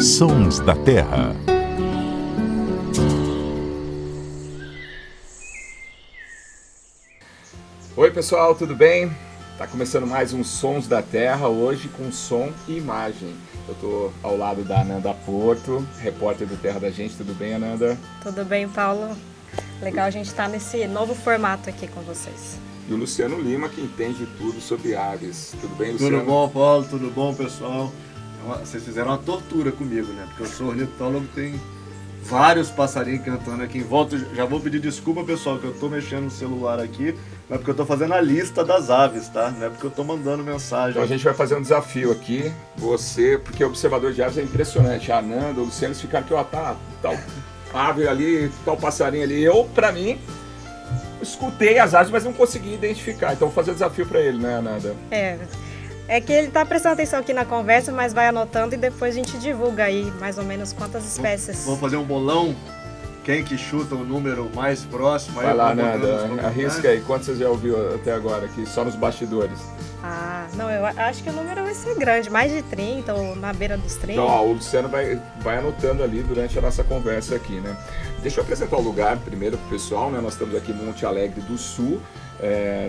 Sons da Terra. Oi pessoal, tudo bem? Tá começando mais um Sons da Terra, hoje com som e imagem. Eu tô ao lado da Ananda Porto, repórter do Terra da Gente. Tudo bem, Ananda? Tudo bem, Paulo? Legal a gente estar nesse novo formato aqui com vocês. E o Luciano Lima, que entende tudo sobre aves. Tudo bem, Luciano? Tudo bom, Paulo? Tudo bom, pessoal? Vocês fizeram uma tortura comigo, né? Porque eu sou ornitólogo, tem vários passarinhos cantando aqui em volta. Já vou pedir desculpa, pessoal, que eu tô mexendo no celular aqui, mas porque eu tô fazendo a lista das aves, tá? Não é porque eu tô mandando mensagem. Então a gente vai fazer um desafio aqui. Você, porque observador de aves é impressionante. A Ananda, o Luciano, eles ficaram aqui, ó, tá tal ave ali, tal passarinho ali. Eu, pra mim, escutei as aves, mas não consegui identificar. Então vou fazer o desafio pra ele, né, Ananda? É que ele tá prestando atenção aqui na conversa, mas vai anotando e depois a gente divulga aí mais ou menos quantas espécies. Vamos fazer um bolão? Quem que chuta o número mais próximo? Vai lá, Ananda, arrisca aí. Quantos você já ouviu até agora aqui, só nos bastidores? Não, eu acho que o número vai ser grande, mais de 30 ou na beira dos 30. Então, ó, o Luciano vai anotando ali durante a nossa conversa aqui, né? Deixa eu apresentar o lugar primeiro pro pessoal, né? Nós estamos aqui em Monte Alegre do Sul,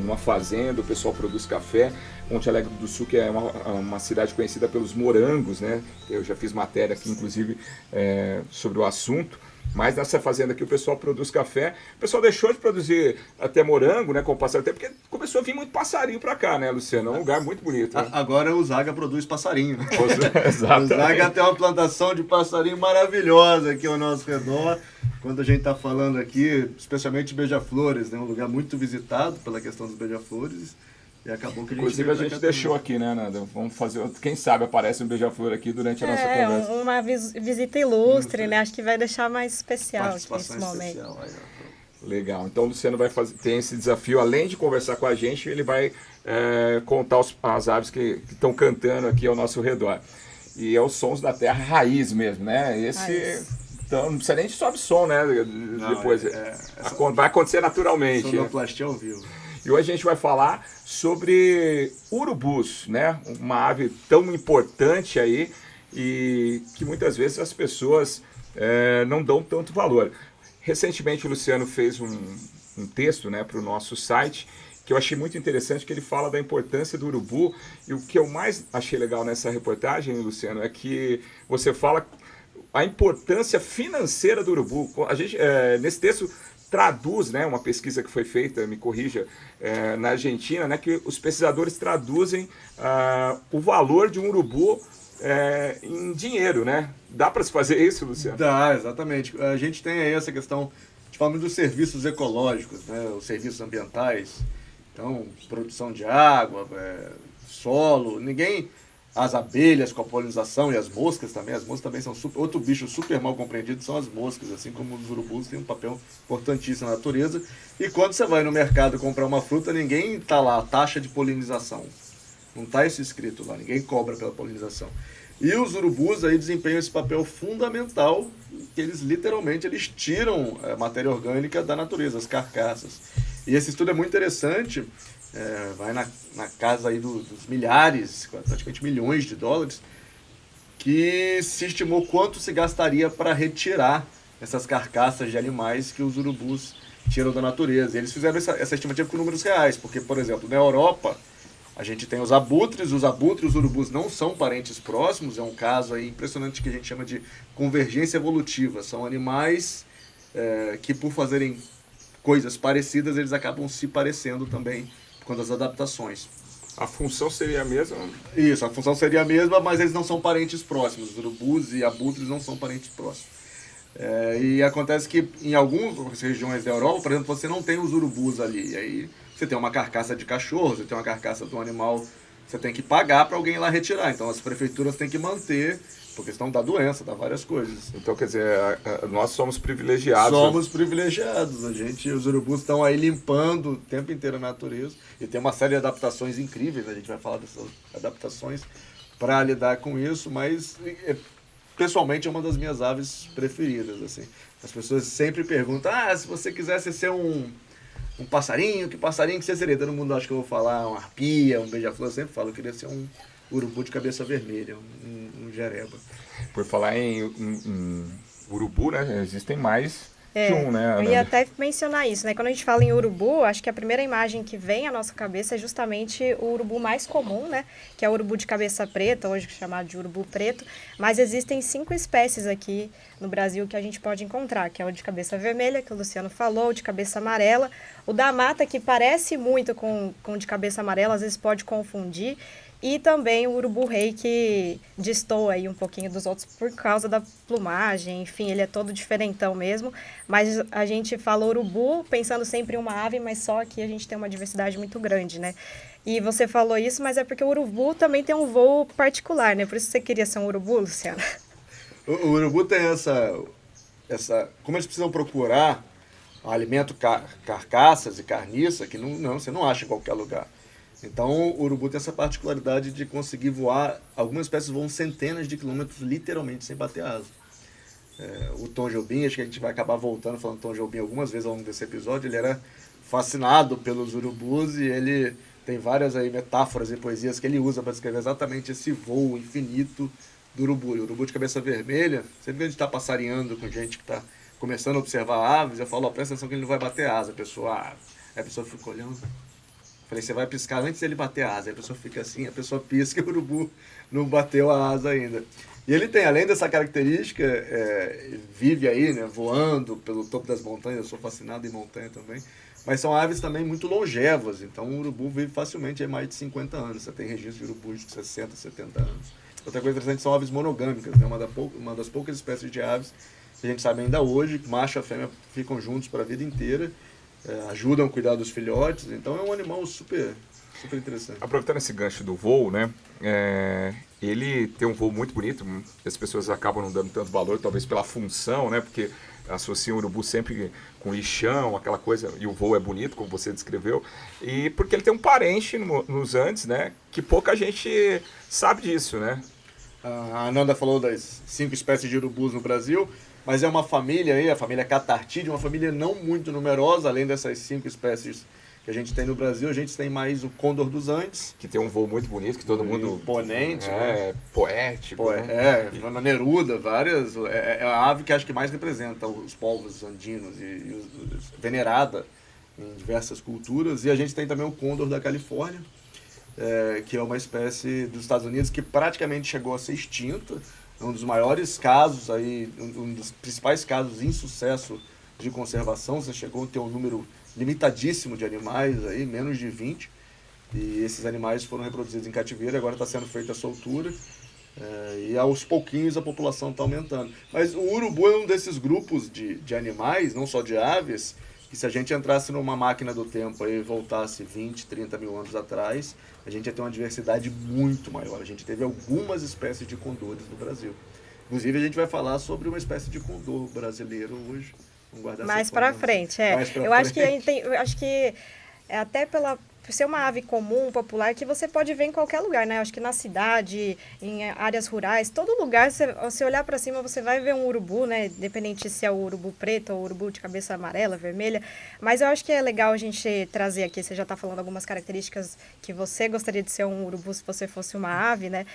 numa fazenda, o pessoal produz café. Monte Alegre do Sul, que é uma cidade conhecida pelos morangos, né? Eu já fiz matéria aqui, inclusive, sobre o assunto. Mas nessa fazenda aqui o pessoal produz café. O pessoal deixou de produzir até morango, né, com o passar do tempo, porque começou a vir muito passarinho pra cá, né, Luciano? É um lugar muito bonito. Né? Agora o Zaga produz passarinho. Né? Exato. O Zaga tem uma plantação de passarinho maravilhosa aqui ao nosso redor. Quando a gente está falando aqui, especialmente beija-flores, né, um lugar muito visitado pela questão dos beija-flores. E acabou que inclusive a gente deixou aqui, né, Nanda? Vamos fazer, quem sabe aparece um beija-flor aqui durante a nossa conversa. Uma visita ilustre, né? Acho que vai deixar mais especial aqui nesse momento. Legal. Então o Luciano tem esse desafio, além de conversar com a gente, ele vai contar as aves que estão cantando aqui ao nosso redor. E é os sons da terra raiz mesmo, né? Então não precisa nem de sobe som, né? Depois vai acontecer naturalmente. Sonoplastia ao vivo. E hoje a gente vai falar sobre urubus, né? Uma ave tão importante aí e que muitas vezes as pessoas não dão tanto valor. Recentemente o Luciano fez um texto, né, para o nosso site que eu achei muito interessante, que ele fala da importância do urubu. E o que eu mais achei legal nessa reportagem, Luciano, é que você fala a importância financeira do urubu. A gente, nesse texto, traduz, né, uma pesquisa que foi feita, me corrija, na Argentina, né, que os pesquisadores traduzem o valor de um urubu em dinheiro, né? Dá para se fazer isso, Luciano? Dá, exatamente. A gente tem aí essa questão, a gente fala dos serviços ecológicos, né, os serviços ambientais, então, produção de água, solo, as abelhas com a polinização e as moscas também são outro bicho super mal compreendido, são as moscas, assim como os urubus têm um papel importantíssimo na natureza. E quando você vai no mercado comprar uma fruta, ninguém tá lá, taxa de polinização. Não tá isso escrito lá, ninguém cobra pela polinização. E os urubus aí desempenham esse papel fundamental, que eles literalmente tiram a matéria orgânica da natureza, as carcaças. E esse estudo é muito interessante. Vai na casa aí dos milhares, praticamente milhões de dólares, que se estimou quanto se gastaria para retirar essas carcaças de animais que os urubus tiram da natureza. E eles fizeram essa estimativa com números reais, porque, por exemplo, na Europa, a gente tem os abutres e os urubus não são parentes próximos, é um caso aí impressionante que a gente chama de convergência evolutiva. São animais que, por fazerem coisas parecidas, eles acabam se parecendo também, quando as adaptações. A função seria a mesma? Isso, a função seria a mesma, mas eles não são parentes próximos. Os urubus e abutres não são parentes próximos. E acontece que em algumas regiões da Europa, por exemplo, você não tem os urubus ali. E aí você tem uma carcaça de cachorro, você tem uma carcaça de um animal, você tem que pagar para alguém ir lá retirar. Então as prefeituras têm que manter, por questão da doença, da várias coisas. Então, quer dizer, nós somos privilegiados. Somos privilegiados. Os urubus estão aí limpando o tempo inteiro a natureza. E tem uma série de adaptações incríveis, a gente vai falar dessas adaptações para lidar com isso, mas pessoalmente é uma das minhas aves preferidas. Assim. As pessoas sempre perguntam, se você quisesse ser um passarinho, que passarinho que você seria? Todo mundo acha que eu vou falar uma arpia, um beija-flor, eu sempre falo, eu queria ser um urubu de cabeça vermelha, um jereba. Por falar em urubu, né? Existem mais de um, né, eu ia Ananda? até mencionar isso, né? Quando a gente fala em urubu, acho que a primeira imagem que vem à nossa cabeça é justamente o urubu mais comum, né? Que é o urubu de cabeça preta, hoje chamado de urubu preto. Mas existem 5 espécies aqui no Brasil que a gente pode encontrar, que é o de cabeça vermelha, que o Luciano falou, o de cabeça amarela, o da mata, que parece muito com o de cabeça amarela, às vezes pode confundir, e também o urubu-rei, que destoa aí um pouquinho dos outros por causa da plumagem, enfim, ele é todo diferentão mesmo. Mas a gente fala urubu pensando sempre em uma ave, mas só aqui a gente tem uma diversidade muito grande, né? E você falou isso, mas é porque o urubu também tem um voo particular, né? Por isso você queria ser um urubu, Luciano? O urubu tem como eles precisam procurar alimento, carcaças e carniça, que você não acha em qualquer lugar. Então, o urubu tem essa particularidade de conseguir voar. Algumas espécies voam centenas de quilômetros, literalmente, sem bater asa. O Tom Jobim, acho que a gente vai acabar voltando falando Tom Jobim algumas vezes ao longo desse episódio, ele era fascinado pelos urubus e ele tem várias aí metáforas e poesias que ele usa para descrever exatamente esse voo infinito do urubu. E o urubu de cabeça vermelha, sempre que a gente está passarinhando com gente que está começando a observar aves, eu falo, presta atenção que ele não vai bater asa. Aí a pessoa fica olhando. Falei, você vai piscar antes dele bater a asa. Aí a pessoa fica assim, a pessoa pisca e o urubu não bateu a asa ainda. E ele tem, além dessa característica, vive aí, né, voando pelo topo das montanhas. Eu sou fascinado em montanha também. Mas são aves também muito longevas. Então o urubu vive facilmente mais de 50 anos. Você tem registro de urubus de 60, 70 anos. Outra coisa interessante são aves monogâmicas. Né? Uma das poucas espécies de aves que a gente sabe ainda hoje, macho e fêmea ficam juntos para a vida inteira. Ajudam a cuidar dos filhotes, então é um animal super interessante. Aproveitando esse gancho do voo, né? Ele tem um voo muito bonito, as pessoas acabam não dando tanto valor, talvez pela função, né? Porque associam o urubu sempre com lixão, aquela coisa, e o voo é bonito, como você descreveu, e porque ele tem um parente nos Andes, né? Que pouca gente sabe disso, né? A Ananda falou das 5 espécies de urubus no Brasil, mas é uma família aí, a família Catartide, uma família não muito numerosa, além dessas 5 espécies que a gente tem no Brasil, a gente tem mais o Condor dos Andes. Que tem um voo muito bonito, que todo mundo... Imponente, né? Poético. Né? Na Neruda, várias... É a ave que acho que mais representa os povos andinos e venerada em diversas culturas. E a gente tem também o Condor da Califórnia, que é uma espécie dos Estados Unidos que praticamente chegou a ser extinta. Um dos maiores casos aí, um dos principais casos de insucesso de conservação. Você chegou a ter um número limitadíssimo de animais aí, menos de 20, e esses animais foram reproduzidos em cativeiro, agora está sendo feita a soltura, e aos pouquinhos a população está aumentando. Mas o urubu é um desses grupos de animais, não só de aves, que se a gente entrasse numa máquina do tempo e voltasse 20, 30 mil anos atrás, a gente ia ter uma diversidade muito maior. A gente teve algumas espécies de condores no Brasil. Inclusive, a gente vai falar sobre uma espécie de condor brasileiro hoje. Vamos guardar Mais para frente, acho que até por ser uma ave comum, popular, que você pode ver em qualquer lugar, né? Acho que na cidade, em áreas rurais, todo lugar, você olhar para cima, você vai ver um urubu, né? Independente se é o urubu preto ou o urubu de cabeça amarela, vermelha. Mas eu acho que é legal a gente trazer aqui, você já está falando algumas características que você gostaria de ser um urubu se você fosse uma ave, né?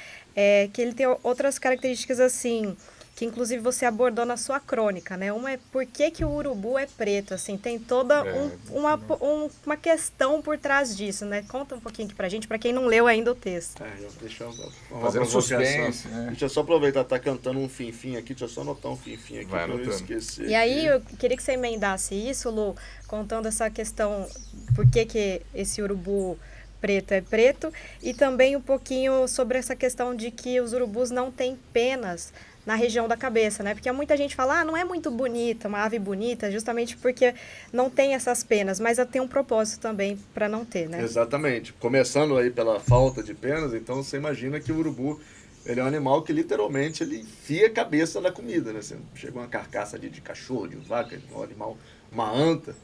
Que ele tem outras características assim, que inclusive você abordou na sua crônica, né? Uma é por que o urubu é preto, assim, tem toda uma questão por trás disso, né? Conta um pouquinho aqui pra gente, pra quem não leu ainda o texto. Deixa eu fazer um suspense, né? Deixa eu só aproveitar, tá cantando um fim aqui, deixa eu só anotar um fim aqui pra eu não esquecer. E aí, eu queria que você emendasse isso, Lu, contando essa questão, por que esse urubu preto é preto, e também um pouquinho sobre essa questão de que os urubus não têm penas na região da cabeça, né? Porque muita gente fala, não é muito bonita, uma ave bonita, justamente porque não tem essas penas, mas ela tem um propósito também para não ter, né? Exatamente. Começando aí pela falta de penas, então você imagina que o urubu, ele é um animal que literalmente ele enfia a cabeça na comida, né? Você chega uma carcaça de cachorro, de vaca, um animal, uma anta.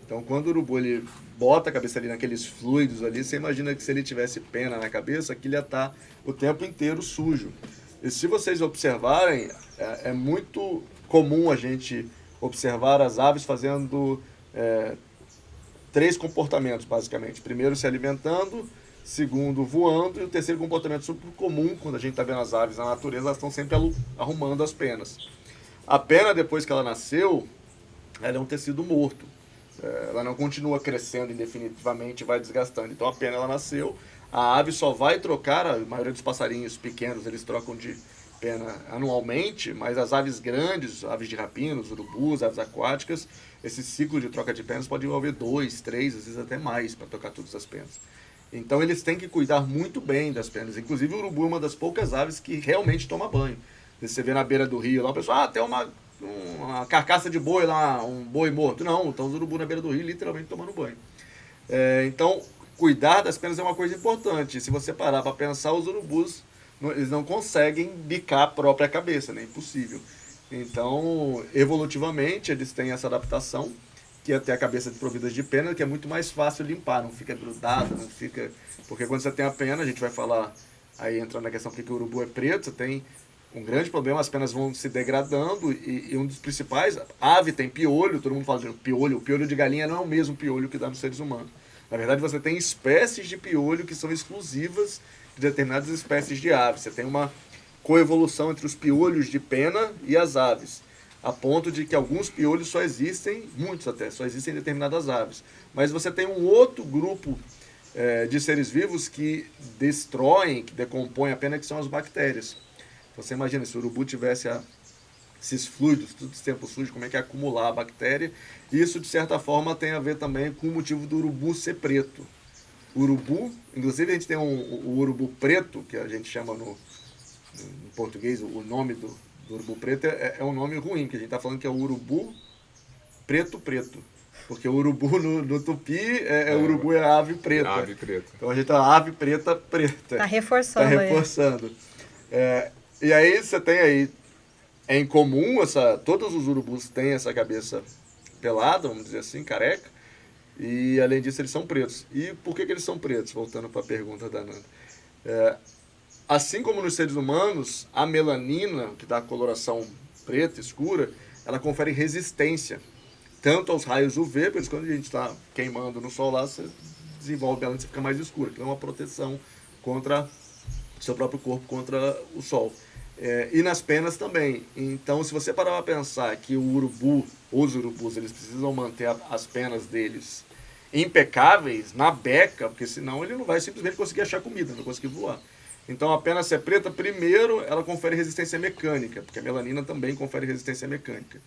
Então quando o urubu ele bota a cabeça ali naqueles fluidos ali, você imagina que se ele tivesse pena na cabeça, que ele ia estar o tempo inteiro sujo. E se vocês observarem, é muito comum a gente observar as aves fazendo 3 comportamentos, basicamente. Primeiro, se alimentando, segundo, voando, e o terceiro, comportamento super comum, quando a gente está vendo as aves na natureza, elas estão sempre arrumando as penas. A pena, depois que ela nasceu, ela é um tecido morto. Ela não continua crescendo indefinitivamente, vai desgastando. Então a pena, ela nasceu, a ave só vai trocar, a maioria dos passarinhos pequenos, eles trocam de pena anualmente, mas as aves grandes, aves de rapina, os urubus, aves aquáticas, esse ciclo de troca de penas pode envolver 2, 3, às vezes até mais, para trocar todas as penas. Então eles têm que cuidar muito bem das penas. Inclusive o urubu é uma das poucas aves que realmente toma banho. Você vê na beira do rio lá, o pessoal, tem uma carcaça de boi lá, um boi morto. Não, estão os urubus na beira do rio literalmente tomando banho. Então, cuidar das penas é uma coisa importante. Se você parar para pensar, os urubus, eles não conseguem bicar a própria cabeça, né? Impossível. Então, evolutivamente, eles têm essa adaptação, que é ter a cabeça desprovida de pena, que é muito mais fácil limpar, não fica grudado, não fica... Porque quando você tem a pena, a gente vai falar, aí entrando na questão porque o urubu é preto, você tem um grande problema, as penas vão se degradando, e um dos principais, a ave tem piolho, todo mundo fala de piolho, o piolho de galinha não é o mesmo piolho que dá nos seres humanos. Na verdade, você tem espécies de piolho que são exclusivas de determinadas espécies de aves. Você tem uma coevolução entre os piolhos de pena e as aves, a ponto de que alguns piolhos só existem, muitos até, só existem em determinadas aves. Mas você tem um outro grupo de seres vivos que destroem, que decompõem a pena, que são as bactérias. Você imagina, se o urubu tivesse esses fluidos, todo esse tempo sujo, como é que é acumular a bactéria? Isso, de certa forma, tem a ver também com o motivo do urubu ser preto. O urubu, inclusive a gente tem o urubu preto, que a gente chama no português, o nome do urubu preto é um nome ruim, porque a gente está falando que é o urubu preto. Porque o urubu no tupi, o urubu é a ave preta. Ave preta. Então a gente tá a ave preta. Tá reforçando. Tá reforçando. E aí você tem aí, é incomum, todos os urubus têm essa cabeça pelada, vamos dizer assim, careca, e além disso eles são pretos. E por que eles são pretos? Voltando para a pergunta da Nanda. Assim como nos seres humanos, a melanina, que dá a coloração preta, escura, ela confere resistência, tanto aos raios UV, por isso quando a gente está queimando no sol lá, você desenvolve melanina, você fica mais escura, que é uma proteção contra o seu próprio corpo, contra o sol. E nas penas também. Então, se você parar para pensar que os urubus, eles precisam manter as penas deles impecáveis, na beca, porque senão ele não vai simplesmente conseguir achar comida, não vai conseguir voar. Então, a pena ser preta, primeiro, ela confere resistência mecânica, porque a melanina também confere resistência mecânica.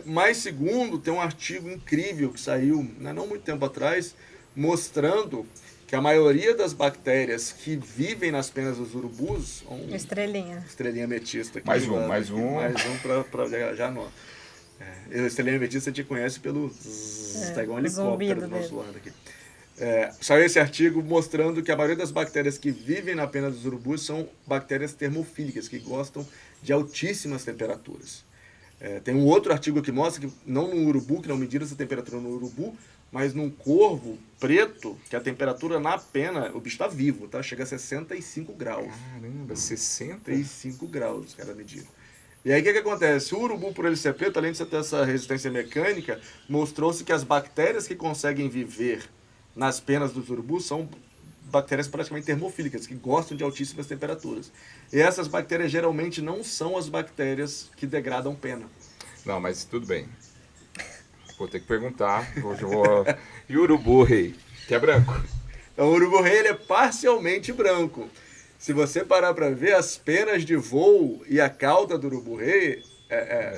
Mas, segundo, tem um artigo incrível que saiu não muito tempo atrás, mostrando que a maioria das bactérias que vivem nas penas dos urubus... Estrelinha ametista. Aqui, Mais um. Mais um para já anota. Estrelinha ametista a gente conhece pelo... Tá igual um helicóptero do nosso lado aqui. Saiu esse artigo mostrando que a maioria das bactérias que vivem na pena dos urubus são bactérias termofílicas, que gostam de altíssimas temperaturas. Tem um outro artigo que mostra que, não no urubu, que não mediram essa temperatura no urubu, mas num corvo preto, que a temperatura na pena, o bicho está vivo, tá? Chega a 65 graus. Caramba, 65 graus os caras mediram. E aí o que acontece? O urubu, por ele ser preto, além de você ter essa resistência mecânica, mostrou-se que as bactérias que conseguem viver nas penas dos urubus são bactérias praticamente termofílicas, que gostam de altíssimas temperaturas. E essas bactérias geralmente não são as bactérias que degradam pena. Não, mas tudo bem. Vou ter que perguntar. E o urubu rei, que é branco? Então, o urubu rei ele é parcialmente branco. Se você parar para ver, as penas de voo e a cauda do urubu rei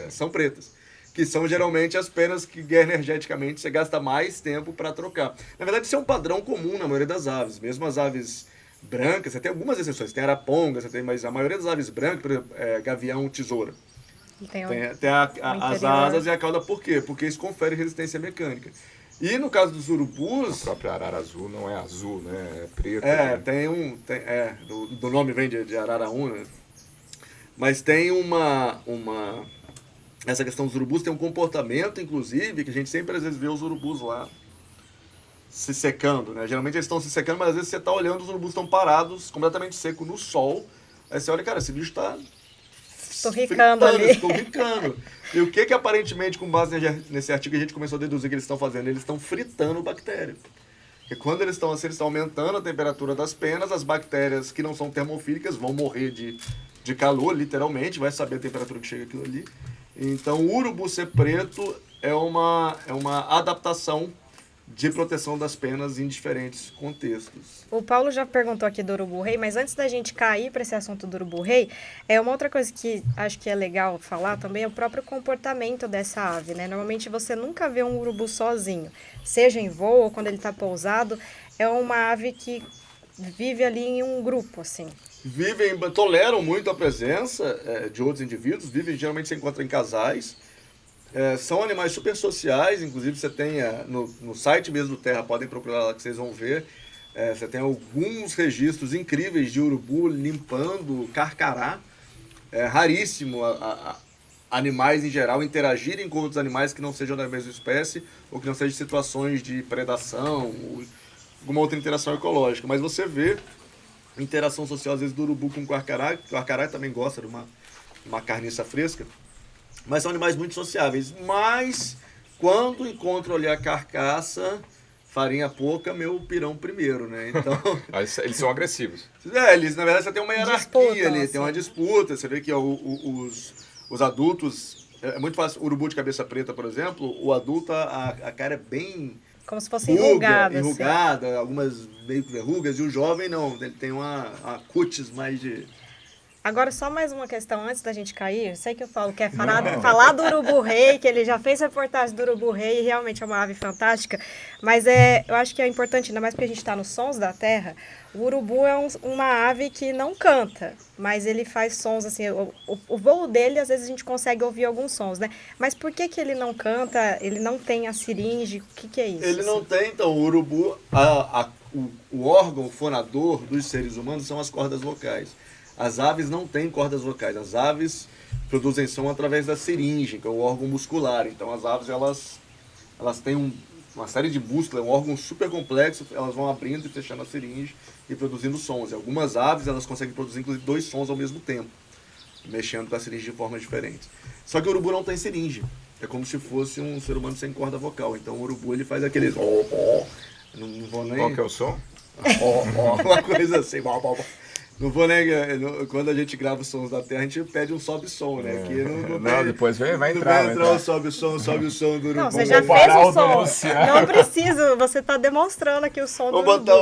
são pretas, que são geralmente as penas que energeticamente você gasta mais tempo para trocar. Na verdade, isso é um padrão comum na maioria das aves. Mesmo as aves brancas, você tem algumas exceções, tem araponga, mas a maioria das aves brancas, por exemplo, gavião, tesoura, tem as asas e a cauda. Por quê? Porque isso confere resistência mecânica. E no caso dos urubus... A própria arara azul não é azul, né? É preto. Do nome vem de araraúna. Mas tem essa questão dos urubus tem um comportamento, inclusive, que a gente sempre às vezes vê os urubus lá se secando, né? Geralmente eles estão se secando, mas às vezes você está olhando, os urubus estão parados, completamente secos no sol. Aí você olha, cara, esse bicho está... Estorricando ali. Estorricando. E o que aparentemente, com base nesse artigo, a gente começou a deduzir que eles estão fazendo? Eles estão fritando bactéria. Porque quando eles estão assim, eles estão aumentando a temperatura das penas, as bactérias que não são termofílicas vão morrer de calor, literalmente, vai saber a temperatura que chega aquilo ali. Então, o urubu ser preto é uma adaptação de proteção das penas em diferentes contextos. O Paulo já perguntou aqui do urubu-rei, mas antes da gente cair para esse assunto do urubu-rei, uma outra coisa que acho que é legal falar também é o próprio comportamento dessa ave, né? Normalmente você nunca vê um urubu sozinho, seja em voo ou quando ele está pousado, é uma ave que vive ali em um grupo, assim. Toleram muito a presença de outros indivíduos, geralmente se encontram em casais. São animais super sociais, inclusive você tem no site mesmo do Terra, podem procurar lá que vocês vão ver, você tem alguns registros incríveis de urubu limpando carcará. É raríssimo animais em geral interagirem com outros animais que não sejam da mesma espécie ou que não sejam situações de predação ou alguma outra interação ecológica, mas você vê interação social às vezes do urubu com o carcará, que o carcará também gosta de uma carniça fresca. Mas são animais muito sociáveis. Mas, quando encontro ali a carcaça, farinha pouca, meu pirão primeiro, né? Então... Eles são agressivos. Eles, na verdade, você tem uma hierarquia ali, tem uma disputa. Você vê que os adultos... É muito fácil. O urubu de cabeça preta, por exemplo, o adulto, a cara é bem... Como se fosse enrugada. Enrugada, algumas meio que verrugas. E o jovem, não. Ele tem uma cutis mais de... Agora, só mais uma questão antes da gente cair. Eu sei que eu falo que é falar do urubu-rei, que ele já fez reportagem do urubu-rei e realmente é uma ave fantástica. Mas eu acho que é importante, ainda mais porque a gente está nos Sons da Terra, o urubu é uma ave que não canta, mas ele faz sons assim. O voo dele, às vezes a gente consegue ouvir alguns sons, né? Mas por que ele não canta? Ele não tem a siringe? O que é isso? Ele não tem, então, o urubu, o órgão fonador dos seres humanos são as cordas vocais. As aves não têm cordas vocais. As aves produzem som através da siringe, que é o órgão muscular. Então as aves elas têm uma série de músculos, é um órgão super complexo, elas vão abrindo e fechando a siringe e produzindo sons. E algumas aves elas conseguem produzir inclusive 2 sons ao mesmo tempo, mexendo com a siringe de formas diferentes. Só que o urubu não tem siringe. É como se fosse um ser humano sem corda vocal. Então o urubu ele faz aqueles... Não vou nem... Qual que é o som? Uma coisa assim... Não vou negar, quando a gente grava os Sons da Terra, a gente pede um sobe-som, né? Aqui não, depois vai entrar. Vai entrar o sobe-som do urubu. Não, você já fez o som. Não preciso, você está demonstrando aqui o som do urubu. Vou botar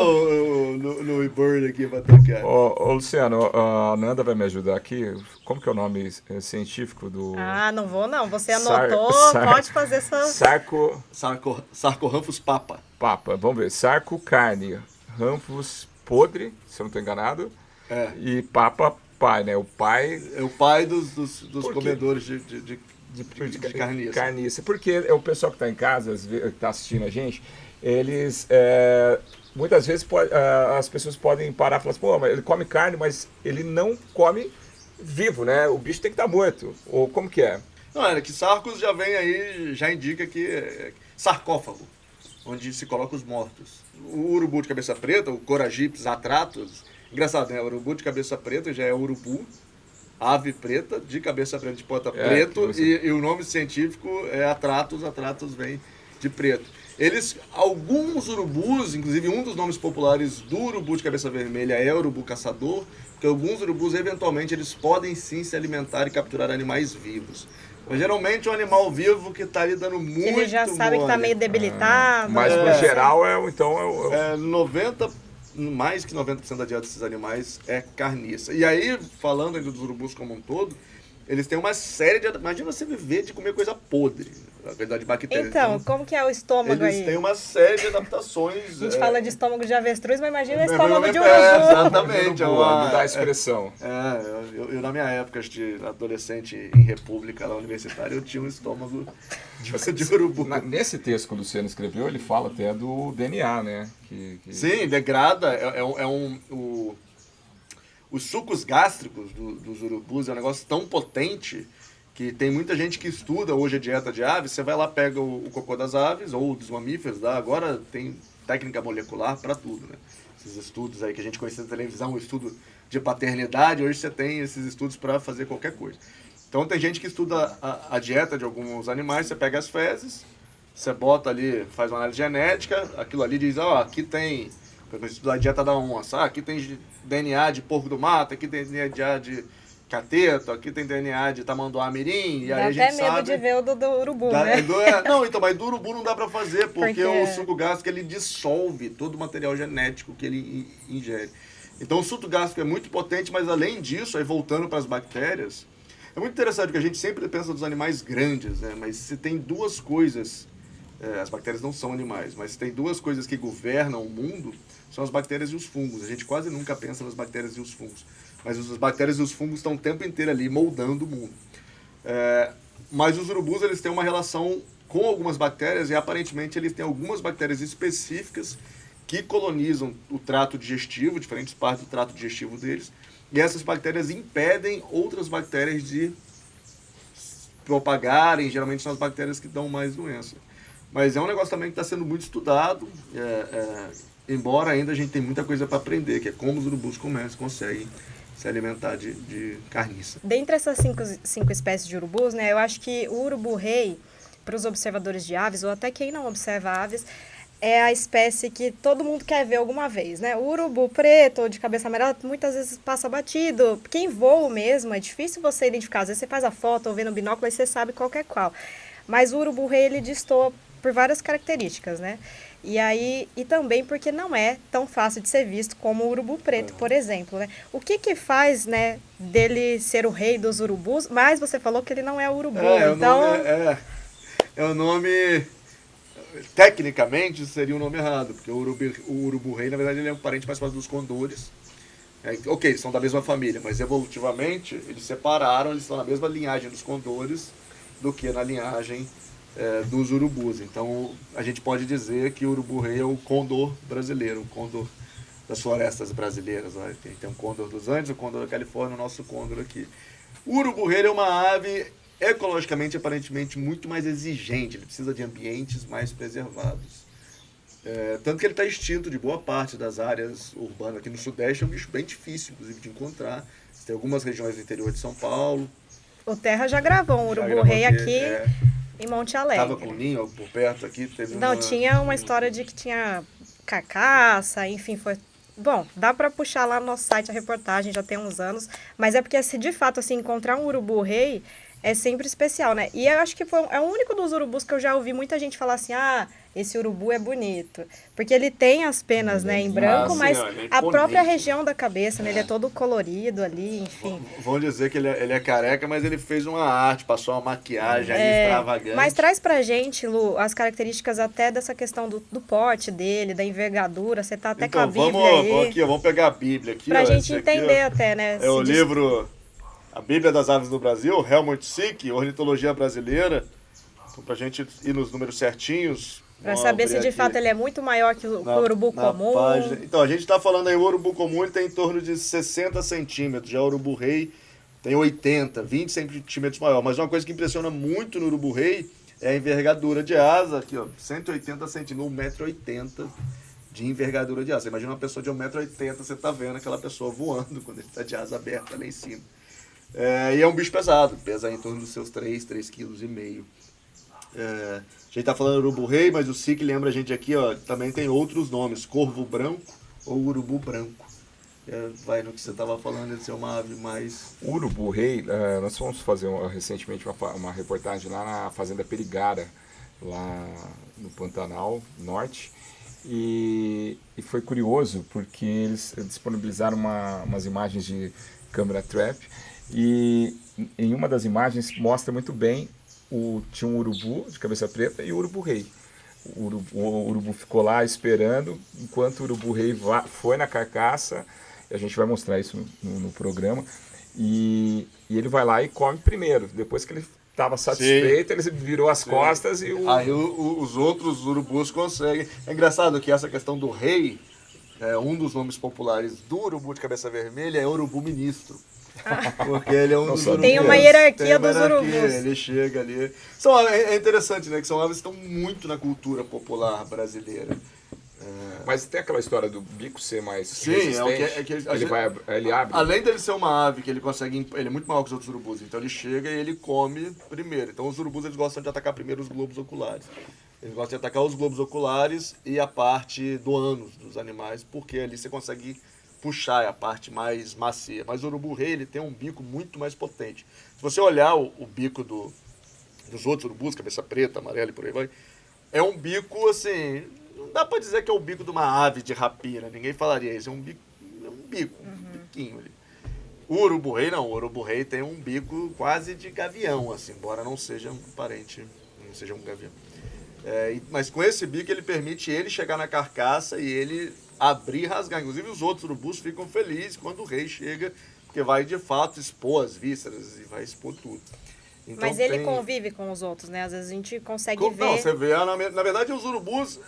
no e-bird aqui para tocar. Ô, Luciano, a Nanda vai me ajudar aqui. Como que é o nome científico do... não vou não. Você anotou, pode fazer essa... Sarcorhamphus papa. Papa, vamos ver. Sarco carne, Ramphus podre, se eu não estou enganado. E papa, pai, né? O pai... É o pai dos comedores de carniça. Carniça. Porque o pessoal que está em casa, que está assistindo a gente, eles... muitas vezes as pessoas podem parar e falar assim, pô, mas ele come carne, mas ele não come vivo, né? O bicho tem que estar morto. Ou como que é? Não, é que sarcos já vem aí, já indica que é sarcófago, onde se coloca os mortos. O urubu de cabeça preta, o Coragyps atratus, engraçado, né? O urubu de cabeça preta já é urubu, ave preta, de cabeça preta, de ponta preto, e o nome científico é atratus, atratus vem de preto. Alguns urubus, inclusive um dos nomes populares do urubu de cabeça vermelha é urubu caçador, porque alguns urubus, eventualmente, eles podem sim se alimentar e capturar animais vivos. Mas geralmente é um animal vivo que está ali dando muito mole. Ele já sabe que está meio debilitado. Mas no geral mais que 90% da dieta desses animais é carniça. E aí, falando ainda dos urubus como um todo, eles têm uma série de... Imagina você viver de comer coisa podre, a quantidade de bactérias. Então, como que é o estômago aí? Eles têm uma série de adaptações. A gente fala de estômago de avestruz, mas imagina o estômago de urubu. Exatamente. Me dá a expressão. Eu na minha época de adolescente em república lá universitária, eu tinha um estômago de urubu. Nesse texto que o Luciano escreveu, ele fala até do DNA, né? Sim, degrada. Os sucos gástricos dos urubus é um negócio tão potente que tem muita gente que estuda hoje a dieta de aves. Você vai lá, pega o cocô das aves ou dos mamíferos, agora tem técnica molecular para tudo, né? Esses estudos aí que a gente conhece na televisão, o estudo de paternidade, hoje você tem esses estudos para fazer qualquer coisa. Então tem gente que estuda a dieta de alguns animais, você pega as fezes, Você bota ali, faz uma análise genética, aquilo ali diz, ó, aqui tem, por exemplo, da dieta da onça, aqui tem DNA de porco do mato, aqui tem DNA de cateto, aqui tem DNA de tamanduá-mirim, e aí Dá a gente até medo sabe... de ver o do urubu, Dá- né? não, então, mas do urubu não dá pra fazer, porque Porque- o suco gástrico ele dissolve todo o material genético que ele ingere. Então o suco gástrico é muito potente, mas além disso, aí voltando para as bactérias, é muito interessante porque a gente sempre pensa dos animais grandes, né? Mas se tem duas coisas, as bactérias não são animais, mas se tem duas coisas que governam o mundo, são as bactérias e os fungos. A gente quase nunca pensa nas bactérias e os fungos, mas as bactérias e os fungos estão o tempo inteiro ali moldando o mundo. Mas os urubus eles têm uma relação com algumas bactérias e aparentemente eles têm algumas bactérias específicas que colonizam o trato digestivo, diferentes partes do trato digestivo deles, e essas bactérias impedem outras bactérias de propagarem, geralmente são as bactérias que dão mais doença. Mas é um negócio também que está sendo muito estudado, embora ainda a gente tem muita coisa para aprender, que é como os urubus conseguem se alimentar de carniça. Dentre essas cinco espécies de urubus, né, eu acho que o urubu-rei, para os observadores de aves, ou até quem não observa aves, é a espécie que todo mundo quer ver alguma vez, né? O urubu preto ou de cabeça amarela muitas vezes passa batido. Quem voa mesmo, é difícil você identificar. Às vezes você faz a foto ou vê no binóculo e você sabe qual que é qual. Mas o urubu-rei, ele destoa por várias características, né? E também porque não é tão fácil de ser visto como o urubu preto, por exemplo, né? O que faz, né, dele ser o rei dos urubus, mas você falou que ele não é o urubu, então... O nome, tecnicamente, seria um nome errado, porque o urubu-rei, na verdade, ele é um parente mais próximo dos condores. Ok, eles são da mesma família, mas evolutivamente, eles separaram, eles estão na mesma linhagem dos condores do que na linhagem dos urubus. Então, a gente pode dizer que o urubu-rei é o condor brasileiro, o condor das florestas brasileiras. Né? Tem um condor dos Andes, o condor da Califórnia, o nosso condor aqui. O urubu-rei é uma ave ecologicamente, aparentemente, muito mais exigente. Ele precisa de ambientes mais preservados. Tanto que ele está extinto de boa parte das áreas urbanas. Aqui no Sudeste é um bicho bem difícil, inclusive, de encontrar. Tem algumas regiões do interior de São Paulo. O Terra já gravou um urubu-rei aqui em Monte Alegre. Estava com o ninho por perto aqui. Tinha uma história de que tinha carcaça, enfim, foi... Bom, dá para puxar lá no nosso site a reportagem, já tem uns anos. Mas é porque, se de fato, assim, encontrar um urubu-rei é sempre especial, né? E eu acho que é o único dos urubus que eu já ouvi muita gente falar assim, esse urubu é bonito. Porque ele tem as penas, né, em branco, mas a própria região da cabeça, né, ele é todo colorido ali, enfim. Vão dizer que ele é careca, mas ele fez uma arte, passou uma maquiagem ali extravagante. Mas traz pra gente, Lu, as características até dessa questão do porte dele, da envergadura, você tá até com a Bíblia vamos pegar a Bíblia aqui. Pra gente entender até, né? É o livro... A Bíblia das Aves do Brasil, Helmut Sick, Ornitologia Brasileira. Então, pra gente ir nos números certinhos... Para saber se de fato ele é muito maior que o urubu comum. Página. Então, a gente está falando aí, o urubu comum ele tem em torno de 60 centímetros. Já o urubu-rei tem 80, 20 centímetros maior. Mas uma coisa que impressiona muito no urubu-rei é a envergadura de asa. Aqui, ó, 180 centímetros, 1,80 m de envergadura de asa. Você imagina uma pessoa de 1,80 m, você está vendo aquela pessoa voando quando ele está de asa aberta lá em cima. E é um bicho pesado, pesa em torno dos seus 3,5 kg. A gente está falando urubu-rei, mas o SIC lembra a gente aqui, ó, também tem outros nomes, corvo branco ou urubu branco. Vai no que você estava falando de ser uma ave mais... O urubu-rei, nós fomos fazer recentemente uma reportagem lá na Fazenda Perigara, lá no Pantanal Norte, e foi curioso porque eles disponibilizaram umas imagens de câmera trap, e em uma das imagens mostra muito bem tinha um urubu de cabeça preta e o urubu-rei. O urubu ficou lá esperando, enquanto o urubu-rei foi na carcaça, a gente vai mostrar isso no programa, e ele vai lá e come primeiro. Depois que ele estava satisfeito, ele virou as costas e Aí os outros urubus conseguem. É engraçado que essa questão do rei, um dos nomes populares do urubu de cabeça vermelha é urubu-ministro. Porque ele é um dos urubus. Tem uma hierarquia dos urubus. Ele chega ali. É interessante, né? Que são aves que estão muito na cultura popular brasileira. Mas tem aquela história do bico ser mais resistente. Ele abre. Além dele ser uma ave que ele consegue, ele é muito maior que os outros urubus, então ele chega e ele come primeiro. Então os urubus eles gostam de atacar primeiro os globos oculares. Eles gostam de atacar os globos oculares e a parte do ânus dos animais, porque ali você consegue puxar, é a parte mais macia. Mas o urubu-rei, ele tem um bico muito mais potente. Se você olhar o bico dos outros urubus, cabeça preta, amarela e por aí vai, é um bico, assim, não dá pra dizer que é o bico de uma ave de rapina, ninguém falaria isso, é um bico, um biquinho ali. O urubu-rei não, o urubu-rei tem um bico quase de gavião, assim, embora não seja um parente, não seja um gavião. Mas com esse bico ele permite ele chegar na carcaça e ele abrir e rasgar. Inclusive os outros urubus ficam felizes quando o rei chega, porque vai de fato expor as vísceras e vai expor tudo. Então, Mas ele convive com os outros, né? Às vezes a gente consegue ver... Não, você vê, na verdade os urubus,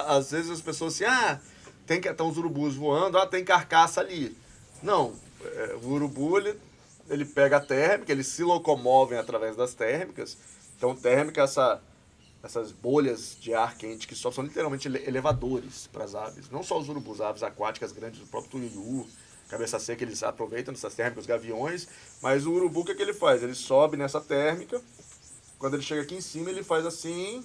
às vezes as pessoas assim, estão os urubus voando, tem carcaça ali. Não, o urubu ele pega a térmica, eles se locomovem através das térmicas. Então térmica, essas bolhas de ar quente que só são literalmente elevadores para as aves. Não só os urubus, aves aquáticas grandes, o próprio tuiuiu, cabeça seca, eles aproveitam dessas térmicas, os gaviões, mas o urubu, o que ele faz? Ele sobe nessa térmica, quando ele chega aqui em cima, ele faz assim,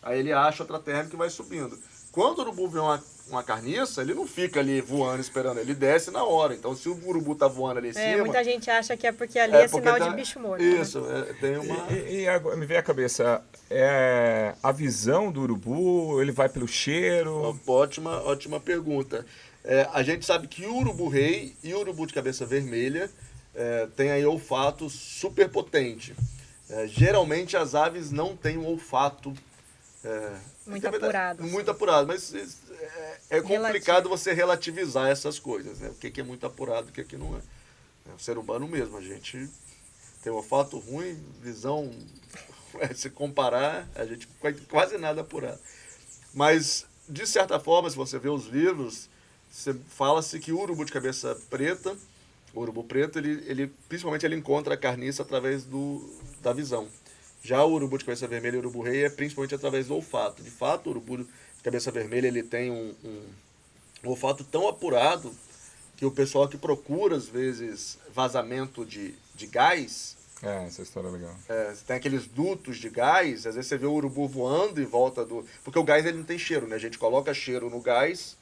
aí ele acha outra térmica e vai subindo. Quando o urubu vê uma carniça, ele não fica ali voando esperando, ele desce na hora. Então, se o urubu tá voando ali em cima... Muita gente acha que é porque ali é sinal de bicho morto. Isso, né? Tem uma... E agora me vem a cabeça, a visão do urubu, ele vai pelo cheiro? Ótima pergunta. A gente sabe que o urubu-rei e o urubu de cabeça vermelha têm aí olfato super potente. Geralmente as aves não têm um olfato muito apurado. Muito apurado, mas é complicado você relativizar essas coisas, né? O que é muito apurado, o que não é. O ser humano mesmo, a gente tem um olfato ruim, visão, se comparar, a gente quase nada apurado. Mas, de certa forma, se você vê os livros, fala-se que o urubu de cabeça preta, o urubu preto, ele principalmente ele encontra a carniça através da visão. Já o urubu de cabeça vermelha e o urubu-rei é principalmente através do olfato. De fato, o urubu de cabeça vermelha ele tem um olfato tão apurado que o pessoal que procura, às vezes, vazamento de gás... essa história é legal. Tem aqueles dutos de gás, às vezes você vê o urubu voando em volta do... Porque o gás ele não tem cheiro, né? A gente coloca cheiro no gás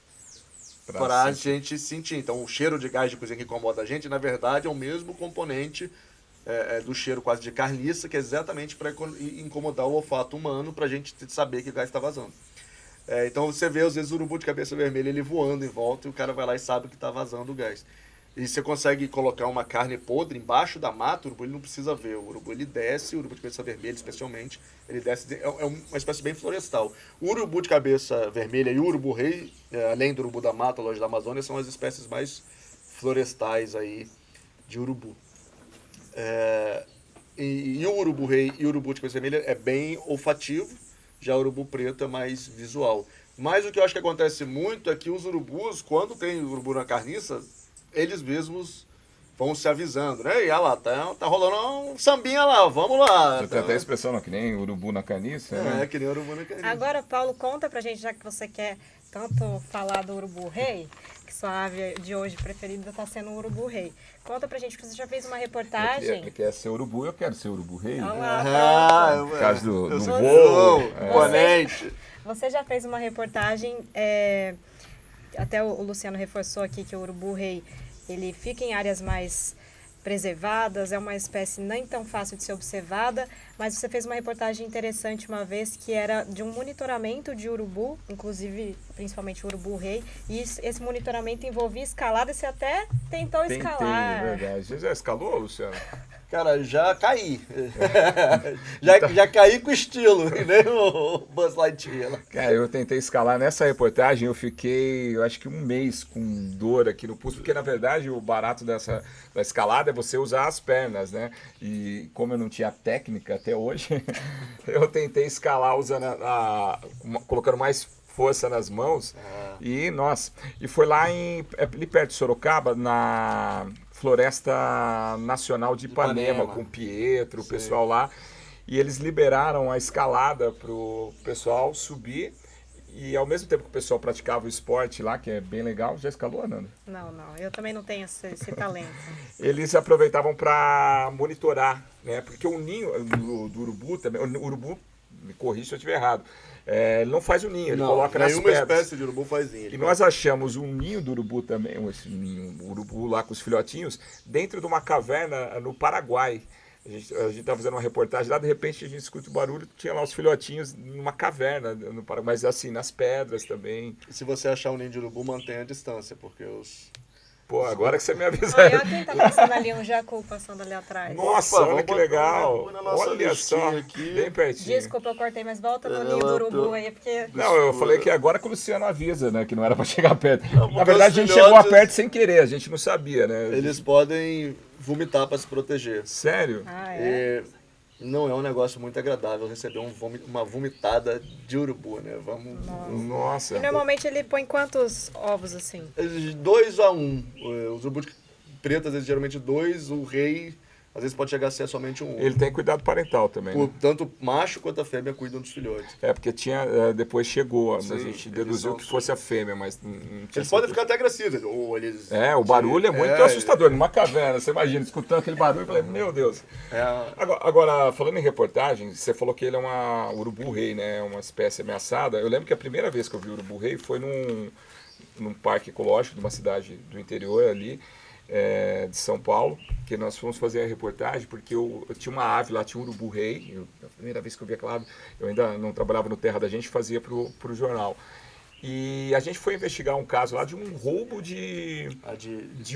pra gente sentir. Então, o cheiro de gás de cozinha que incomoda a gente, na verdade, é o mesmo componente do cheiro quase de carniça, que é exatamente para incomodar o olfato humano, para a gente saber que o gás está vazando. Então você vê, às vezes, o urubu de cabeça vermelha ele voando em volta e o cara vai lá e sabe que está vazando o gás. E você consegue colocar uma carne podre embaixo da mata, o urubu ele não precisa ver. O urubu ele desce, o urubu de cabeça vermelha especialmente, ele desce, é uma espécie bem florestal. O urubu de cabeça vermelha e o urubu-rei, além do urubu da mata, longe da Amazônia, são as espécies mais florestais aí de urubu. E o urubu-rei e o urubu de cabeça vermelha é bem olfativo, já o urubu preto é mais visual. Mas o que eu acho que acontece muito é que os urubus, quando tem urubu na carniça, eles mesmos vão se avisando, né? E olha lá, tá rolando um sambinha lá, vamos lá. Você tem até a expressão, não, que nem urubu na carniça, né? Que nem urubu na carniça. Agora, Paulo, conta pra gente, já que você quer tanto falar do urubu-rei, que sua ave de hoje preferida está sendo o urubu-rei. Conta pra gente, que você já fez uma reportagem... Ele quer ser urubu, eu quero ser urubu-rei. Olha lá, por causa do voo, imponente. Você já fez uma reportagem, até o Luciano reforçou aqui que o urubu-rei, ele fica em áreas mais preservadas, é uma espécie nem tão fácil de ser observada, mas você fez uma reportagem interessante uma vez que era de um monitoramento de urubu, inclusive principalmente o urubu-rei, e esse monitoramento envolvia escalada e você até tentou escalar. É verdade. Você já escalou, Luciano? Cara, já caí. já caí com estilo, nem o Buzz Lightyear. Cara, eu tentei escalar nessa reportagem, eu fiquei, eu acho que um mês com dor aqui no pulso, porque na verdade o barato da escalada é você usar as pernas, né? E como eu não tinha técnica até hoje, eu tentei escalar usando colocando mais força nas mãos. E, nossa, e foi lá ali perto de Sorocaba, na Floresta Nacional de Ipanema, com o Pietro, o pessoal lá. E eles liberaram a escalada pro pessoal subir. E ao mesmo tempo que o pessoal praticava o esporte lá, que é bem legal, já escalou, Nanda? Não, eu também não tenho esse talento. Eles aproveitavam para monitorar, né? Porque o ninho do urubu também, o urubu, me corrija se eu estiver errado, ele não faz o ninho, ele coloca nas nenhuma pedras. espécie de urubu faz ninho. E nós achamos um ninho do urubu também, esse ninho, um urubu lá com os filhotinhos, dentro de uma caverna no Paraguai. A gente estava fazendo uma reportagem lá, de repente a gente escuta o barulho, tinha lá os filhotinhos numa caverna no Paraguai, mas assim, nas pedras também. Se você achar um ninho de urubu, mantenha a distância, porque os... Pô, agora que você me avisa. Olha quem tá passando ali, um jacu passando ali atrás. Nossa, Opa, olha vamos que botar legal. na nossa Olha só, listinha aqui. bem pertinho. Desculpa, eu cortei, mas volta no ninho do urubu aí, porque... Não, eu falei que agora que o Luciano avisa, né? Que não era pra chegar perto. Não, Na verdade, a gente filhotes, chegou perto sem querer, a gente não sabia, né? Eles podem vomitar para se proteger. Sério? Ah, é? E não é um negócio muito agradável receber uma vomitada de urubu, né? Nossa. E normalmente ele põe quantos ovos assim? 2 a 1. Os urubus pretos, às vezes, geralmente 2. O rei, às vezes, pode chegar a ser somente um ovo. Ele tem cuidado parental também, né? Tanto o macho quanto a fêmea cuidam dos filhotes. É, porque tinha, depois chegou, Sim, a gente eles deduziu são que fosse a fêmea, mas não tinha Eles certeza. podem ficar até agressivos. Ou eles, O barulho é muito assustador, numa caverna, você imagina, escutando aquele barulho, eu falei, meu Deus. Agora, falando em reportagem, você falou que ele é uma urubu-rei, né, uma espécie ameaçada. Eu lembro que a primeira vez que eu vi o urubu-rei foi num parque ecológico de uma cidade do interior ali, de São Paulo, que nós fomos fazer a reportagem, porque eu tinha uma ave lá, tinha um urubu-rei, a primeira vez que eu vi aquela ave, eu ainda não trabalhava no Terra da Gente, fazia pro jornal. E a gente foi investigar um caso lá de um roubo de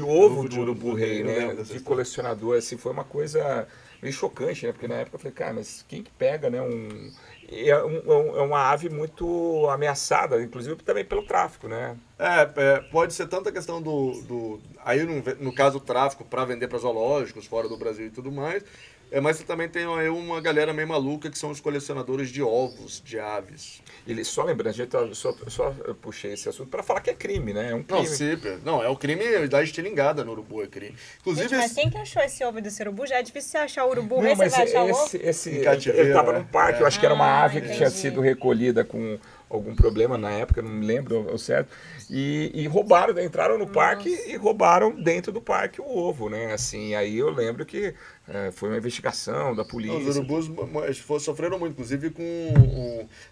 ovo do urubu-rei, né? De colecionador, assim, foi uma coisa meio chocante, né? Porque na época eu falei, cara, mas quem que pega, né? É uma ave muito ameaçada, inclusive também pelo tráfico, né? Pode ser tanta questão aí no caso o tráfico para vender para zoológicos fora do Brasil e tudo mais, mas você também tem aí uma galera meio maluca que são os colecionadores de ovos de aves. Só lembrando, a gente só puxei esse assunto para falar que é crime, né? É um crime. Não, é o crime da estilingada no urubu, é crime. Inclusive, Gente, mas quem que achou esse ovo desse urubu? Já é difícil você achar o urubu, Não, aí você mas vai achar o ovo? ele estava num parque, eu acho que era uma ave que tinha entendi. sido recolhida com algum problema na época, não me lembro ao certo, e roubaram, entraram no parque e roubaram dentro do parque o ovo, né? Assim, aí eu lembro que foi uma investigação da polícia. os urubus sofreram muito, inclusive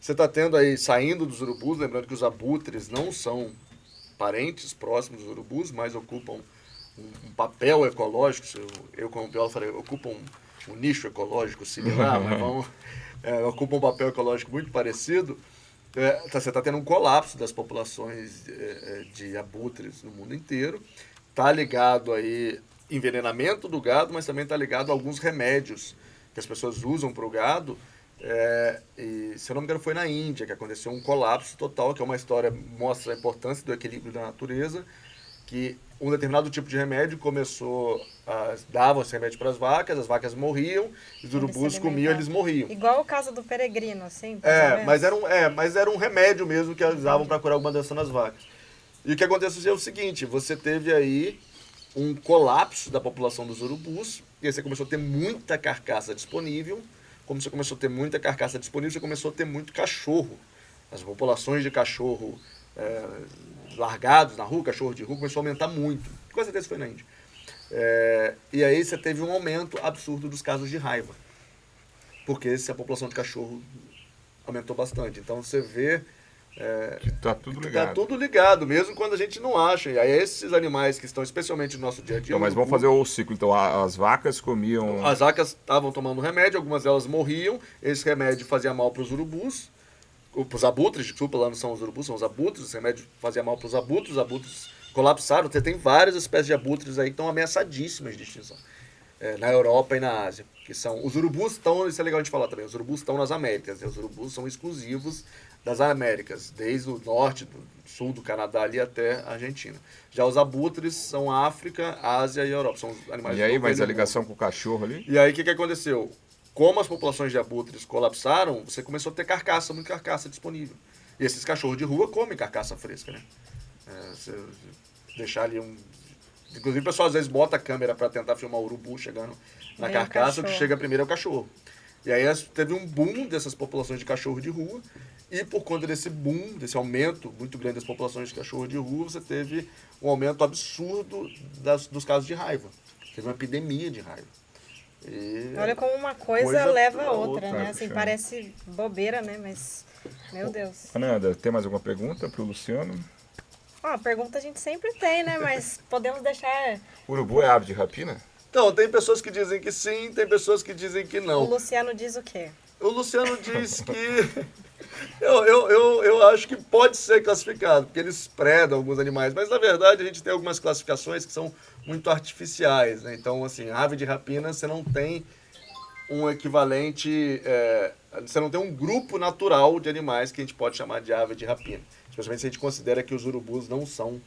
você está tendo aí, saindo dos urubus, lembrando que os abutres não são parentes próximos dos urubus, mas ocupam um papel ecológico, eu como biólogo falei, ocupam um nicho ecológico similar, mas ocupam um papel ecológico muito parecido. Você está tendo um colapso das populações de abutres no mundo inteiro. Está ligado aí envenenamento do gado, mas também está ligado a alguns remédios que as pessoas usam para o gado. E, se eu não me engano, foi na Índia que aconteceu um colapso total, que é uma história que mostra a importância do equilíbrio da natureza, que um determinado tipo de remédio dava esse remédio para as vacas morriam, os urubus comiam, eles morriam. Igual o caso do peregrino, assim? Mas era um remédio mesmo que eles usavam para curar alguma doença nas vacas. E o que aconteceu é o seguinte, você teve aí um colapso da população dos urubus, e aí você começou a ter muita carcaça disponível. Como você começou a ter muita carcaça disponível, você começou a ter muito cachorro. As populações de cachorro largados na rua, cachorro de rua, começou a aumentar muito. Com certeza foi na Índia. E aí você teve um aumento absurdo dos casos de raiva. Porque a população de cachorro aumentou bastante. Então você vê que tá tudo ligado. Tá tudo ligado, mesmo quando a gente não acha. E aí esses animais que estão especialmente no nosso dia a dia... Então, mas vamos fazer o ciclo. Então, as vacas comiam... As vacas estavam tomando remédio, algumas delas morriam. Esse remédio fazia mal para os urubus. Para os abutres, desculpa, lá não são os urubus, são os abutres. Esse remédio fazia mal para os abutres colapsaram. Você tem várias espécies de abutres aí que estão ameaçadíssimas de extinção. Na Europa e na Ásia. Que são, os urubus estão, isso é legal de falar também, os urubus estão nas Américas. Os urubus são exclusivos das Américas, desde o norte, do sul do Canadá ali até a Argentina. Já os abutres são África, Ásia e Europa. São os animais. E aí, mas a ligação com o cachorro ali? E aí, o que aconteceu? Como as populações de abutres colapsaram, você começou a ter muita carcaça disponível. E esses cachorros de rua comem carcaça fresca, né? Você deixar ali Inclusive, o pessoal às vezes bota a câmera para tentar filmar o urubu chegando na carcaça, o que chega primeiro é o cachorro. E aí teve um boom dessas populações de cachorro de rua, e por conta desse boom, desse aumento muito grande das populações de cachorro de rua, você teve um aumento absurdo dos casos de raiva. Teve uma epidemia de raiva. E Olha como uma coisa leva a outra, né? Assim, parece bobeira, né? Mas, meu Deus. Ananda, tem mais alguma pergunta para o Luciano? Ó, pergunta a gente sempre tem, né? Mas podemos deixar... Urubu é ave de rapina? Então, tem pessoas que dizem que sim, tem pessoas que dizem que O não. Luciano diz o quê? O Luciano diz que... Eu acho que pode ser classificado, porque eles predam alguns animais, mas na verdade a gente tem algumas classificações que são muito artificiais, né? Então, assim, ave de rapina, você não tem um equivalente, você não tem um grupo natural de animais que a gente pode chamar de ave de rapina. Especialmente se a gente considera que os urubus não são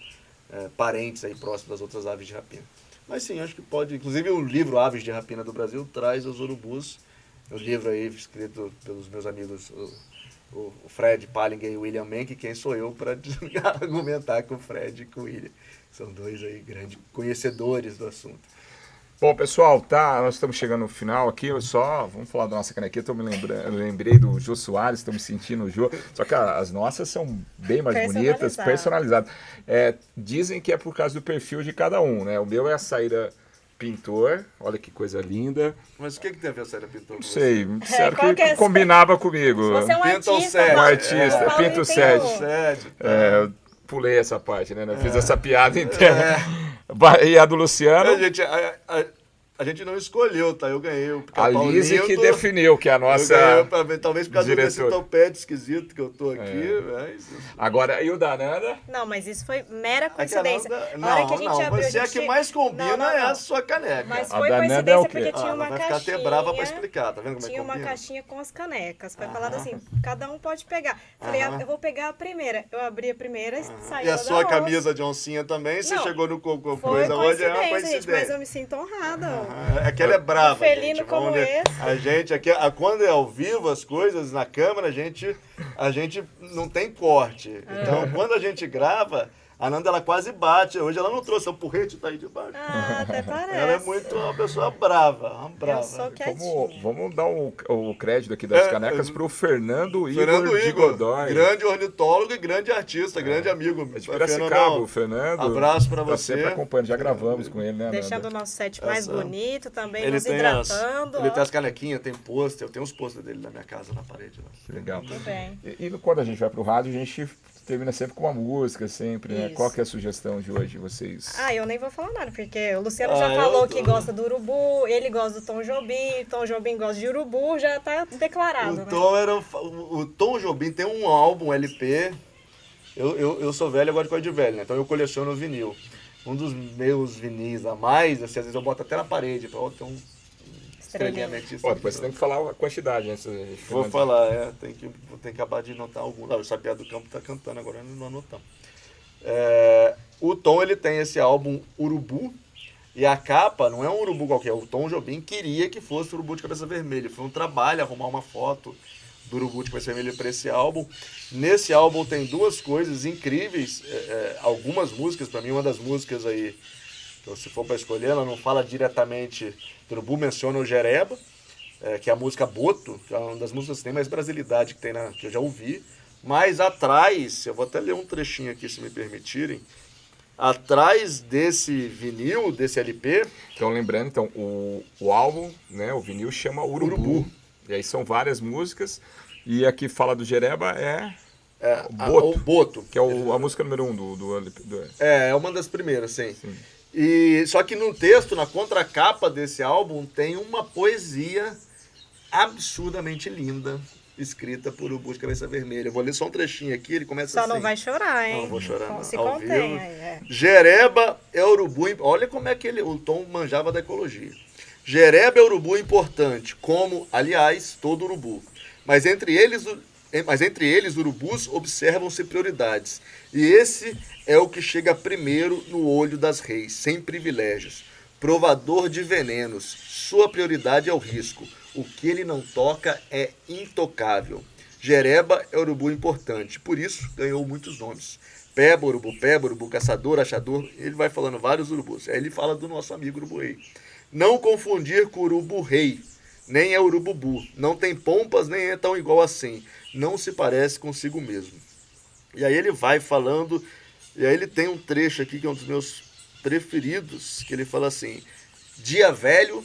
parentes aí próximos das outras aves de rapina. Mas sim, acho que pode. Inclusive o livro Aves de Rapina do Brasil traz os urubus. O livro aí escrito pelos meus amigos o Fred Pallinger e o William Menck, quem sou eu para argumentar com o Fred e com o William. São dois aí grandes conhecedores do assunto. Bom, pessoal, nós estamos chegando no final aqui, vamos falar da nossa canequinha, eu lembrei do Jô Soares, estou me sentindo o Jô, só que as nossas são bem mais bonitas, personalizadas. Dizem que é por causa do perfil de cada um, né? O meu é a Saíra Pintor, olha que coisa linda. Mas o que tem a ver a Saíra Pintor com Não sei, você? disseram que combinava comigo. Você é um Pinta o artista. sete. Um artista, pinta o sete. É, Pulei essa parte, né? Fiz essa piada interna. E a do Luciano? A gente não escolheu, tá? Eu ganhei o A Pica-Pau Lise que lindo. definiu, que é a nossa talvez por causa desse topete esquisito que eu tô aqui. Mas... Agora, e o da Nanda? Não, mas isso foi mera coincidência. Não, a hora que a gente abriu, você a é gente... que mais combina é a sua caneca. Mas A foi da Nanda é coincidência o quê? porque tinha uma vai caixinha... ficar até brava pra explicar, tá vendo como Tinha é que uma combina? caixinha com as canecas. Foi falado assim, cada um pode pegar. Falei, eu vou pegar a primeira. Eu abri a primeira e saiu E a sua da camisa de oncinha também, você Não, chegou no Foi coisa hoje, é uma coincidência, gente, mas eu coincidência. me sinto honrada. Aquela é brava, felino gente. como esse. A gente, aqui, quando é ao vivo as coisas na câmera, a gente não tem corte. Então, quando a gente grava, a Nanda, ela quase bate. Hoje ela não trouxe, o porrete tá aí de baixo. Ah, até parece. Ela é muito uma pessoa brava, uma brava. Eu sou quietinha. Vamos dar o crédito aqui das canecas pro Fernando Igor de Godoy. Grande ornitólogo e grande artista, grande amigo. É de Piracicaba, o Fernando. Abraço pra Tá você. sempre acompanhando, já gravamos com ele, né, Nanda? Deixando o nosso set mais bonito também, Ele nos tem hidratando. ele tem as canequinhas, tem pôster, eu tenho os pôster dele na minha casa, na parede lá. Que legal. Muito bem. E quando a gente vai pro rádio, a gente termina sempre com uma música, sempre, né? Isso. Qual que é a sugestão de hoje, vocês? Eu nem vou falar nada, porque o Luciano já falou que gosta do urubu, ele gosta do Tom Jobim gosta de urubu, já tá declarado, O Tom Jobim tem um álbum LP. Eu sou velho, eu gosto de coisa de velho, né? Então eu coleciono vinil. Um dos meus vinis a mais, assim, às vezes eu boto até na parede, pra ter um estrelinha ametista. Depois você tem que falar a quantidade, né? Vou falar, tem que acabar de anotar algum. Não, o Sabiá do Campo tá cantando agora, não anotamos. O Tom, ele tem esse álbum Urubu, e a capa não é um urubu qualquer. O Tom Jobim queria que fosse urubu de cabeça vermelha. Foi um trabalho arrumar uma foto do urubu de cabeça vermelha para esse álbum. Nesse álbum tem duas coisas incríveis, algumas músicas, para mim uma das músicas aí, se for para escolher, ela não fala diretamente do urubu, menciona o Jereba, que é a música Boto, que é uma das músicas que tem mais brasilidade que eu já ouvi. Mas atrás, eu vou até ler um trechinho aqui, se me permitirem. Atrás desse vinil, desse LP... Então, lembrando, o álbum, né, o vinil chama Urubu. E aí são várias músicas. E aqui fala do Jereba o Boto. Que é a música número 1 do LP. É uma das primeiras, sim. E, só que no texto, na contracapa desse álbum, tem uma poesia absurdamente linda, escrita por Urubu de Cabeça Vermelha. Eu vou ler só um trechinho aqui, ele começa Só assim. não vai chorar, hein? Não vou chorar, não. Se Ao contém vivo. aí, Jereba é urubu... Olha como é que o Tom manjava da ecologia. Jereba é urubu importante, como, aliás, todo urubu. Mas entre eles, urubus observam-se prioridades. E esse é o que chega primeiro no olho das reis, sem privilégios. Provador de venenos, sua prioridade é o risco. O que ele não toca é intocável. Jereba é urubu importante, por isso ganhou muitos nomes. Peba, urubu, caçador, achador, ele vai falando vários urubus. Aí ele fala do nosso amigo urubu-rei. Não confundir com urubu-rei, nem é urububu. Não tem pompas, nem é tão igual assim. Não se parece consigo mesmo. E aí ele vai falando, e aí ele tem um trecho aqui que é um dos meus preferidos, que ele fala assim: dia velho,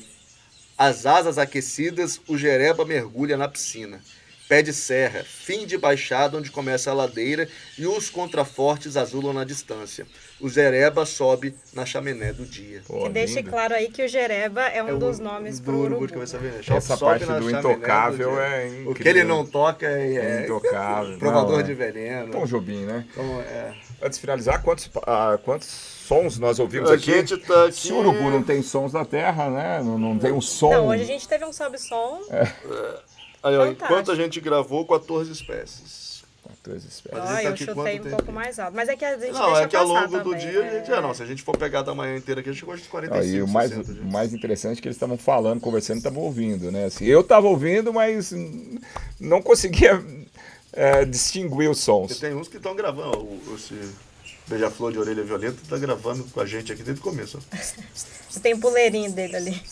As asas aquecidas, o jereba mergulha na piscina. Pé de serra, fim de baixada onde começa a ladeira e os contrafortes azulam na distância. O jereba sobe na chaminé do dia. Pô, Que deixe lindo. claro aí que o jereba é um dos nomes do pro urubu. de cabeça verde. Essa Sobe parte na do chaminé intocável dia. é incrível. O que ele não toca é Intocável. provador Não, de veneno. Tom Jobim, né? Então, Antes de finalizar, quantos sons nós ouvimos A aqui? gente tá aqui- Se o urubu não tem sons da terra, né? Não tem um som. Não, hoje a gente teve um sobe-som. Aí, ó, Fantástico. enquanto a gente gravou 14 espécies. 14 espécies. Mas a gente Ó, tá eu aqui chutei quanto um pouco tempo? mais alto. Mas é que a gente Não, deixa é que ao passar longo do também, dia né? a gente. Não, se a gente for pegar da manhã inteira aqui, a gente gosta de 45, E o mais, 60, gente. mais interessante é que eles estavam falando, conversando, estavam ouvindo, né? Assim, eu estava ouvindo, mas não conseguia distinguir os Porque sons. tem uns que estão gravando. Esse Beija-Flor de Orelha Violeta tá gravando com a gente aqui desde o começo. Ó. Tem o puleirinho dele ali.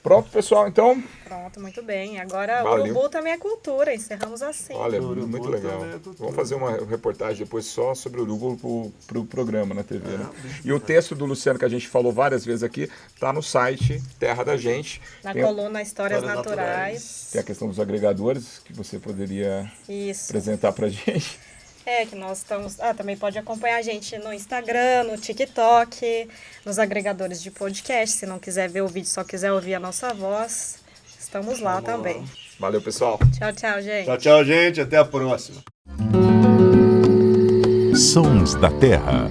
Pronto, pessoal, então. Pronto, muito bem. Agora o Valeu. urubu também é cultura. Encerramos assim. Olha, Urubu muito legal. também é cultura. Vamos fazer uma reportagem depois só sobre o urubu pro programa na TV, né? bicho E o texto do Luciano que a gente falou várias vezes aqui tá no site Terra da Gente. Na Tem, coluna Histórias Histórias Naturais. tem a questão dos agregadores que você poderia Isso. apresentar pra gente. É, que nós estamos. Também pode acompanhar a gente no Instagram, no TikTok, nos agregadores de podcast. Se não quiser ver o vídeo, só quiser ouvir a nossa voz, estamos lá também. Valeu, pessoal. Tchau, tchau, gente. Tchau, tchau, gente. Até a próxima. Sons da Terra.